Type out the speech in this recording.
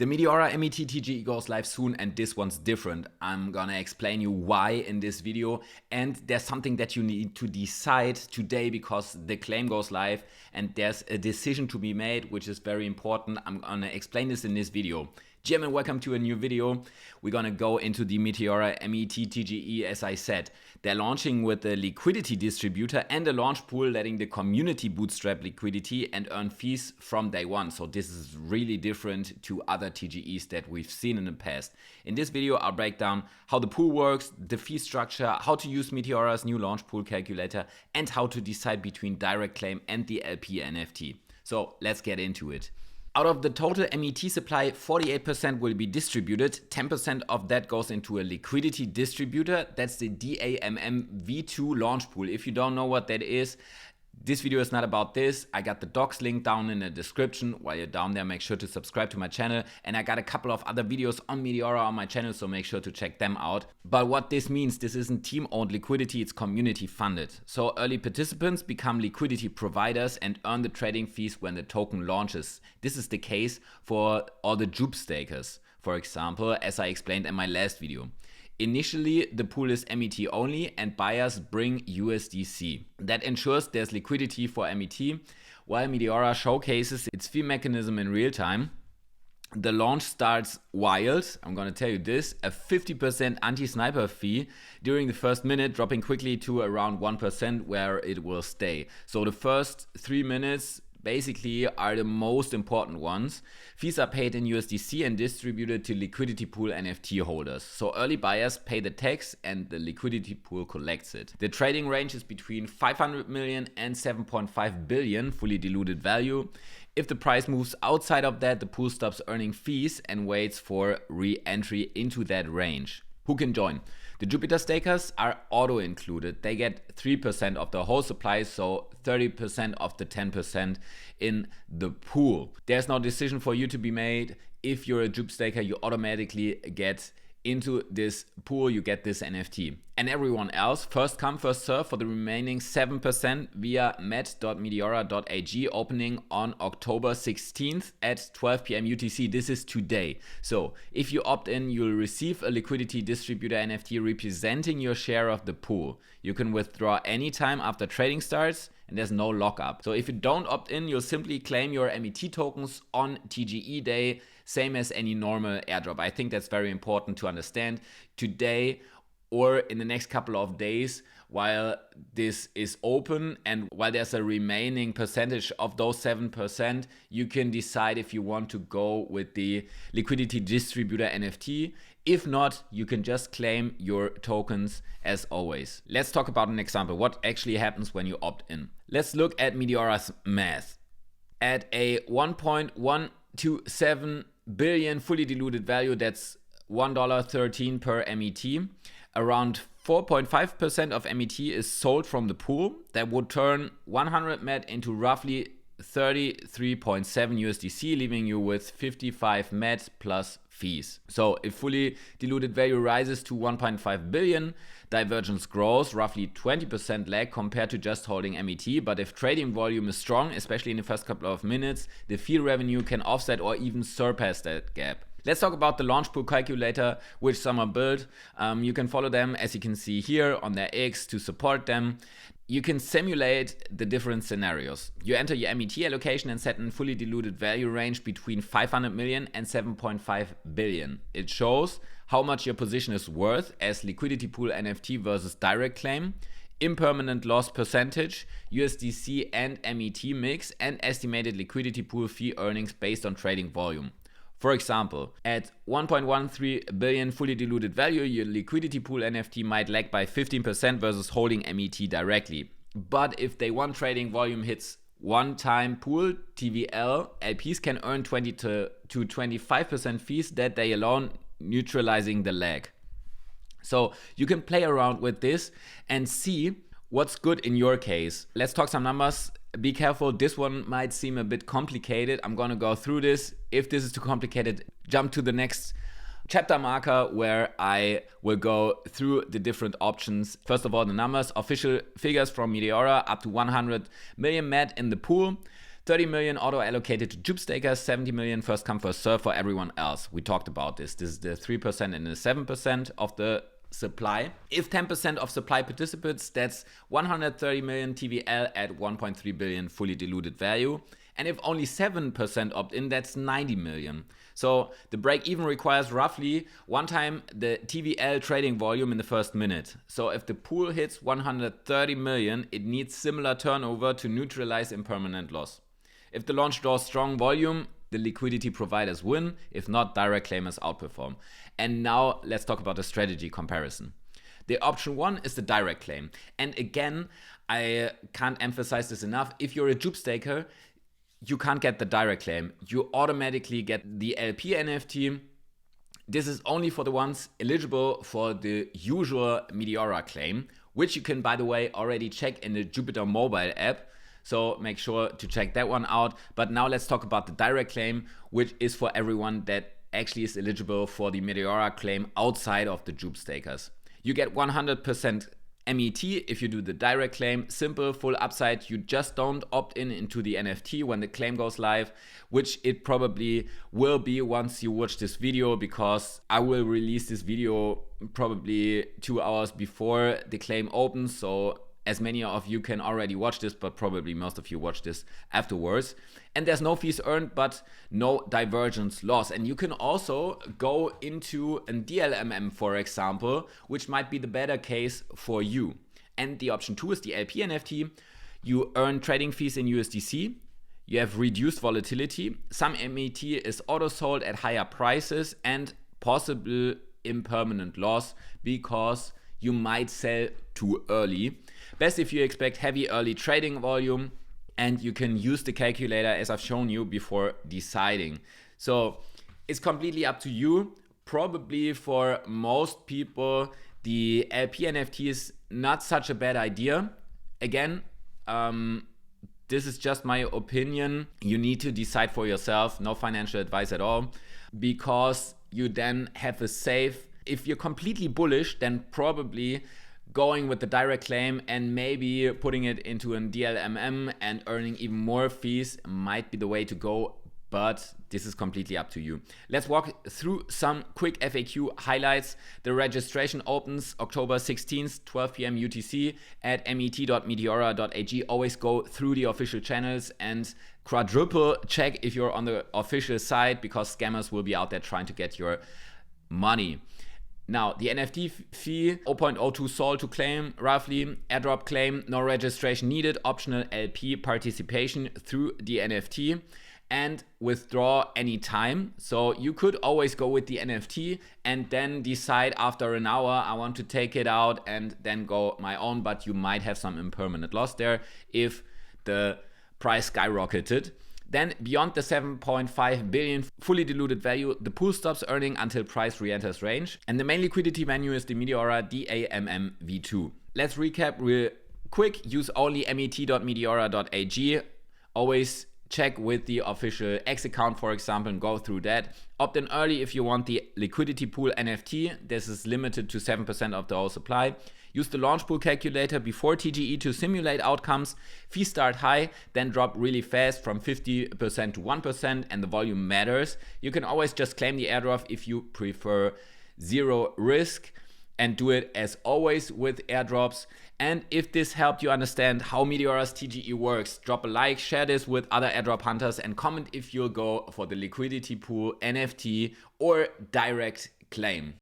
The Meteora MET TGE goes live soon, and this one's different. I'm gonna explain you why in this video, and there's something that you need to decide today because the claim goes live and there's a decision to be made, which is very important. I'm gonna explain this in this video. Jim, and welcome to a new video. We're gonna go into the Meteora MET TGE. As I said, they're launching with the Liquidity Distributor and a launch pool, letting the community bootstrap liquidity and earn fees from day one. So this is really different to other TGEs that we've seen in the past. In this video, I'll break down how the pool works, the fee structure, how to use Meteora's new launch pool calculator, and how to decide between direct claim and the LP NFT. So let's get into it. Out of the total MET supply, 48% will be distributed. 10% of that goes into a liquidity distributor. That's the DAMM V2 launch pool. If you don't know what that is, this video is not about this. I got the docs link down in the description. While you're down there, make sure to subscribe to my channel. And I got a couple of other videos on Meteora on my channel, so make sure to check them out. But what this means, this isn't team-owned liquidity, it's community-funded. So early participants become liquidity providers and earn the trading fees when the token launches. This is the case for all the Jupe stakers, for example, as I explained in my last video. Initially, the pool is MET only and buyers bring USDC. That ensures there's liquidity for MET, while Meteora showcases its fee mechanism in real time. The launch starts wild, I'm gonna tell you this, a 50% anti-sniper fee during the first minute, dropping quickly to around 1% where it will stay. So the first 3 minutes basically are the most important ones. Fees are paid in USDC and distributed to liquidity pool NFT holders. So early buyers pay the tax and the liquidity pool collects it. The trading range is between 500 million and 7.5 billion fully diluted value. If the price moves outside of that, the pool stops earning fees and waits for re-entry into that range. Who can join? The Jupiter stakers are auto included. They get 3% of the whole supply, so 30% of the 10% in the pool. There's no decision for you to be made. If you're a Jupe staker, you automatically get into this pool, you get this NFT. And everyone else, first come, first serve for the remaining 7% via met.meteora.ag, opening on October 16th at 12 p.m. UTC. This is today. So if you opt in, you'll receive a liquidity distributor NFT representing your share of the pool. You can withdraw anytime after trading starts, and there's no lockup. So if you don't opt in, you'll simply claim your MET tokens on TGE day, same as any normal airdrop. I think that's very important to understand. Today or in the next couple of days, while this is open and while there's a remaining percentage of those 7%, you can decide if you want to go with the liquidity distributor NFT. If not, you can just claim your tokens as always. Let's talk about an example. What actually happens when you opt in? Let's look at Meteora's math. At a 1.127 billion fully diluted value, that's $1.13 per MET. Around 4.5% of MET is sold from the pool. That would turn 100 MET into roughly 33.7 USDC, leaving you with 55 MET plus fees. So if fully diluted value rises to 1.5 billion, divergence grows, roughly 20% lag compared to just holding MET. But if trading volume is strong, especially in the first couple of minutes, the fee revenue can offset or even surpass that gap. Let's talk about the launch pool calculator, which some are built. You can follow them, as you can see here, on their X to support them. You can simulate the different scenarios. You enter your MET allocation and set a fully diluted value range between 500 million and 7.5 billion. It shows how much your position is worth as liquidity pool NFT versus direct claim, impermanent loss percentage, USDC and MET mix, and estimated liquidity pool fee earnings based on trading volume. For example, at 1.13 billion fully diluted value, your liquidity pool NFT might lag by 15% versus holding MET directly. But if day one trading volume hits one-time pool TVL, LPs can earn 20 to 25% fees that day alone, neutralizing the lag. So you can play around with this and see what's good in your case. Let's talk some numbers. Be careful, this one might seem a bit complicated. I'm gonna go through this. If this is too complicated, jump to the next chapter marker where I will go through the different options. First of all, the numbers, official figures from Meteora, up to 100 million MET in the pool. 30 million auto allocated to Jupe stakers, 70 million first come first serve for everyone else. We talked about this. This is the 3% and the 7% of the supply. If 10% of supply participates, that's 130 million TVL at 1.3 billion fully diluted value. And if only 7% opt in, that's 90 million. So the break even requires roughly 1 time the TVL trading volume in the first minute. So if the pool hits 130 million, it needs similar turnover to neutralize impermanent loss. If the launch draws strong volume, the liquidity providers win. If not, direct claimers outperform. And now let's talk about the strategy comparison. The option 1 is the direct claim. And again, I can't emphasize this enough. If you're a Jupe staker, you can't get the direct claim. You automatically get the LP NFT. This is only for the ones eligible for the usual Meteora claim, which you can, by the way, already check in the Jupiter mobile app. So make sure to check that one out. But now let's talk about the direct claim, which is for everyone that actually is eligible for the Meteora claim outside of the Jupe stakers. You get 100% MET if you do the direct claim. Simple, full upside. You just don't opt in into the NFT when the claim goes live, which it probably will be once you watch this video, because I will release this video probably 2 hours before the claim opens. So as many of you can already watch this, but probably most of you watch this afterwards. And there's no fees earned, but no divergence loss. And you can also go into a DLMM, for example, which might be the better case for you. And the option 2 is the LP NFT. You earn trading fees in USDC. You have reduced volatility. Some MET is auto sold at higher prices and possible impermanent loss because you might sell too early. Best if you expect heavy early trading volume, and you can use the calculator as I've shown you before deciding. So it's completely up to you. Probably for most people, the LP NFT is not such a bad idea. Again, this is just my opinion. You need to decide for yourself, no financial advice at all, because you then have a safe. If you're completely bullish, then probably going with the direct claim and maybe putting it into a DLMM and earning even more fees might be the way to go, but this is completely up to you. Let's walk through some quick FAQ highlights. The registration opens October 16th, 12 p.m. UTC at met.meteora.ag. Always go through the official channels and quadruple check if you're on the official side, because scammers will be out there trying to get your money. Now, the NFT fee, 0.02 Sol to claim, roughly. Airdrop claim, no registration needed. Optional LP participation through the NFT. And withdraw anytime. So you could always go with the NFT and then decide after an hour, I want to take it out and then go my own. But you might have some impermanent loss there if the price skyrocketed. Then beyond the 7.5 billion fully diluted value, the pool stops earning until price re-enters range. And the main liquidity venue is the Meteora DAMM V2. Let's recap real quick. Use only met.meteora.ag. Always check with the official X account, for example, and go through that. Opt in early if you want the liquidity pool NFT. This is limited to 7% of the whole supply. Use the launch pool calculator before TGE to simulate outcomes. Fees start high, then drop really fast from 50% to 1%, and the volume matters. You can always just claim the airdrop if you prefer zero risk, and do it as always with airdrops. And if this helped you understand how Meteora's TGE works, drop a like, share this with other airdrop hunters, and comment if you'll go for the liquidity pool, NFT, or direct claim.